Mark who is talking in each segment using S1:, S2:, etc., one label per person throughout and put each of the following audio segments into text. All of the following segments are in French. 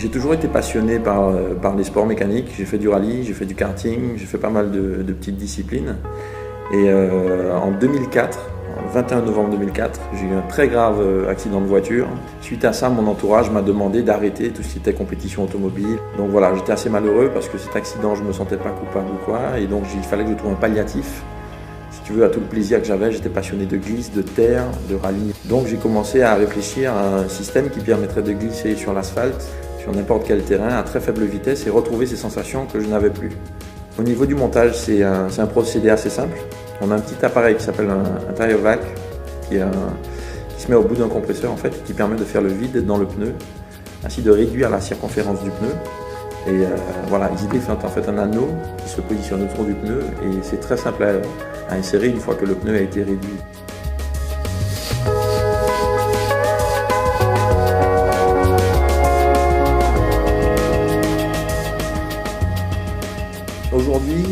S1: J'ai toujours été passionné par les sports mécaniques. J'ai fait du rallye, j'ai fait du karting, j'ai fait pas mal de petites disciplines. Et en 2004, le 21 novembre 2004, j'ai eu un très grave accident de voiture. Suite à ça, mon entourage m'a demandé d'arrêter tout ce qui était compétition automobile. Donc voilà, j'étais assez malheureux parce que cet accident, je ne me sentais pas coupable ou quoi. Et donc il fallait que je trouve un palliatif. Si tu veux, à tout le plaisir que j'avais, j'étais passionné de glisse, de terre, de rallye. Donc j'ai commencé à réfléchir à un système qui permettrait de glisser sur l'asphalte, sur n'importe quel terrain, à très faible vitesse et retrouver ces sensations que je n'avais plus. Au niveau du montage, c'est un procédé assez simple. On a un petit appareil qui s'appelle un tire vac qui se met au bout d'un compresseur en fait, qui permet de faire le vide dans le pneu, ainsi de réduire la circonférence du pneu. Et voilà, EasyDrift fait en fait un anneau qui se positionne autour du pneu et c'est très simple à insérer une fois que le pneu a été réduit. Aujourd'hui,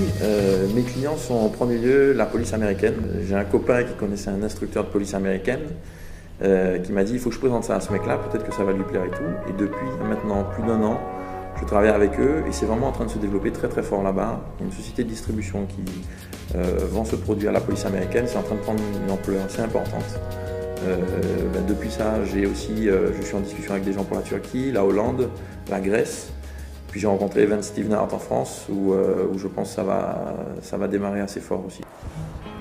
S1: mes clients sont en premier lieu la police américaine. J'ai un copain qui connaissait un instructeur de police américaine qui m'a dit il faut que je présente ça à ce mec-là, peut-être que ça va lui plaire et tout. Et depuis maintenant plus d'1 an, je travaille avec eux et c'est vraiment en train de se développer très très fort là-bas. Il y a une société de distribution qui vend ce produit à la police américaine, c'est en train de prendre une ampleur assez importante. Depuis ça, je suis en discussion avec des gens pour la Turquie, la Hollande, la Grèce. Puis j'ai rencontré Evan Stevenart en France où je pense que ça va démarrer assez fort aussi.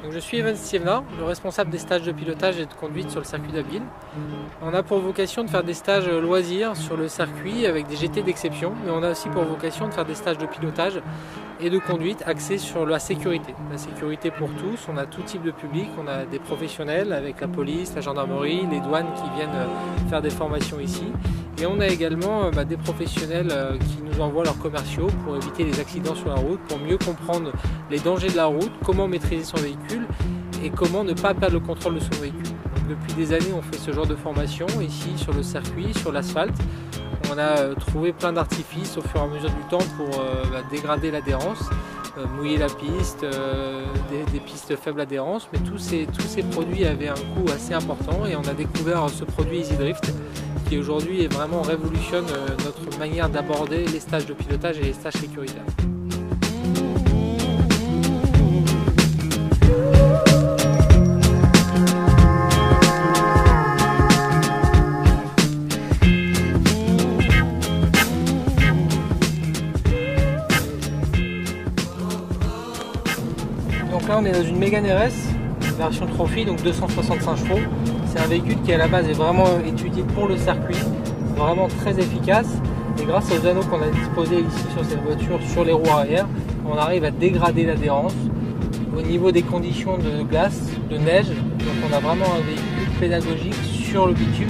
S2: Donc je suis Evan Stevenart, le responsable des stages de pilotage et de conduite sur le circuit d'Abbeville. On a pour vocation de faire des stages loisirs sur le circuit avec des GT d'exception, mais on a aussi pour vocation de faire des stages de pilotage et de conduite axés sur la sécurité. La sécurité pour tous, on a tout type de public, on a des professionnels avec la police, la gendarmerie, les douanes qui viennent faire des formations ici. Et on a également des professionnels qui nous envoient leurs commerciaux pour éviter les accidents sur la route, pour mieux comprendre les dangers de la route, comment maîtriser son véhicule et comment ne pas perdre le contrôle de son véhicule. Donc, depuis des années, on fait ce genre de formation ici sur le circuit, sur l'asphalte. On a trouvé plein d'artifices au fur et à mesure du temps pour dégrader l'adhérence, mouiller la piste, des pistes faibles adhérence, mais tous ces produits avaient un coût assez important et on a découvert ce produit EasyDrift qui aujourd'hui vraiment révolutionne notre manière d'aborder les stages de pilotage et les stages sécuritaires. Donc là on est dans une Mégane RS, version Trophy, donc 265 chevaux. C'est un véhicule qui à la base est vraiment étudié pour le circuit, vraiment très efficace. Et grâce aux anneaux qu'on a disposés ici sur cette voiture, sur les roues arrière, on arrive à dégrader l'adhérence au niveau des conditions de glace, de neige. Donc on a vraiment un véhicule pédagogique sur le bitume,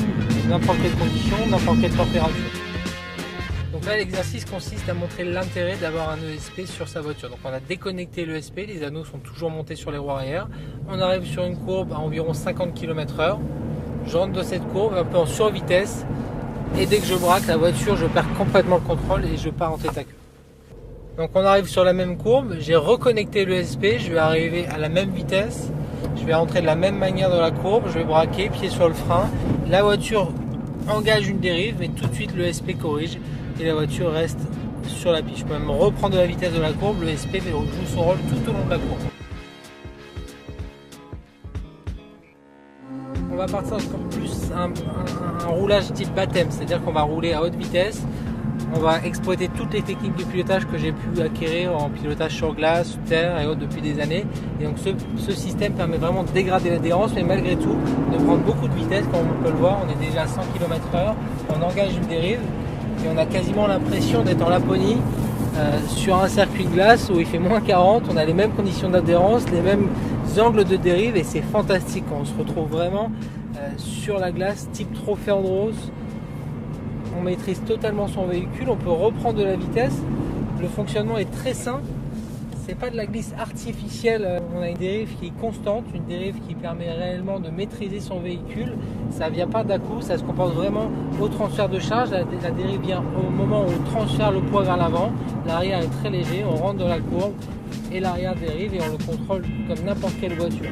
S2: n'importe quelle condition, n'importe quelle température. Donc là l'exercice consiste à montrer l'intérêt d'avoir un ESP sur sa voiture. Donc on a déconnecté l'ESP, les anneaux sont toujours montés sur les roues arrière. On arrive sur une courbe à environ 50 km/h. Je rentre dans cette courbe un peu en survitesse et dès que je braque la voiture, je perds complètement le contrôle et je pars en tête à queue. Donc on arrive sur la même courbe, j'ai reconnecté l'ESP, je vais arriver à la même vitesse, je vais rentrer de la même manière dans la courbe, je vais braquer, pied sur le frein. La voiture engage une dérive, mais tout de suite l'ESP corrige et la voiture reste sur la piste. Je peux même reprendre de la vitesse de la courbe, l'ESP joue son rôle tout au long de la courbe. On va partir sur plus un roulage type baptême, c'est-à-dire qu'on va rouler à haute vitesse, on va exploiter toutes les techniques de pilotage que j'ai pu acquérir en pilotage sur glace, sur terre et autres depuis des années. Et donc ce système permet vraiment de dégrader l'adhérence, mais malgré tout de prendre beaucoup de vitesse. Comme on peut le voir, on est déjà à 100 km/h, on engage une dérive et on a quasiment l'impression d'être en Laponie sur un circuit de glace où il fait moins 40, on a les mêmes conditions d'adhérence, les mêmes angles de dérive et c'est fantastique. On se retrouve vraiment sur la glace type trophée Andros. On maîtrise totalement son véhicule, on peut reprendre de la vitesse. Le fonctionnement est très sain. C'est pas de la glisse artificielle. On a une dérive qui est constante, une dérive qui permet réellement de maîtriser son véhicule. Ça vient pas d'un coup, ça se comporte vraiment au transfert de charge. La dérive vient au moment où on transfère le poids vers l'avant. L'arrière est très léger, on rentre dans la courbe et l'arrière dérive et on le contrôle comme n'importe quelle voiture.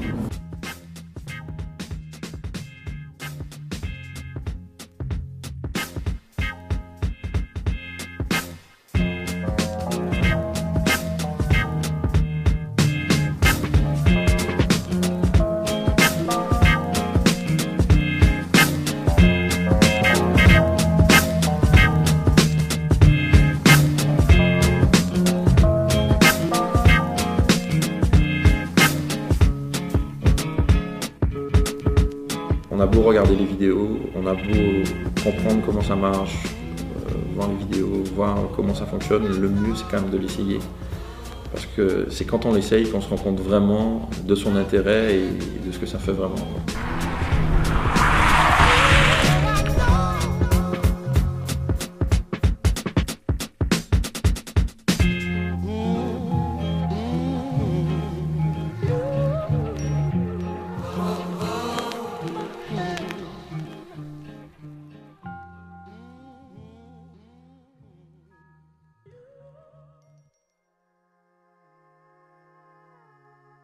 S1: a beau regarder les vidéos, on a beau comprendre comment ça marche, voir les vidéos, voir comment ça fonctionne, le mieux c'est quand même de l'essayer. Parce que c'est quand on l'essaye qu'on se rend compte vraiment de son intérêt et de ce que ça fait vraiment.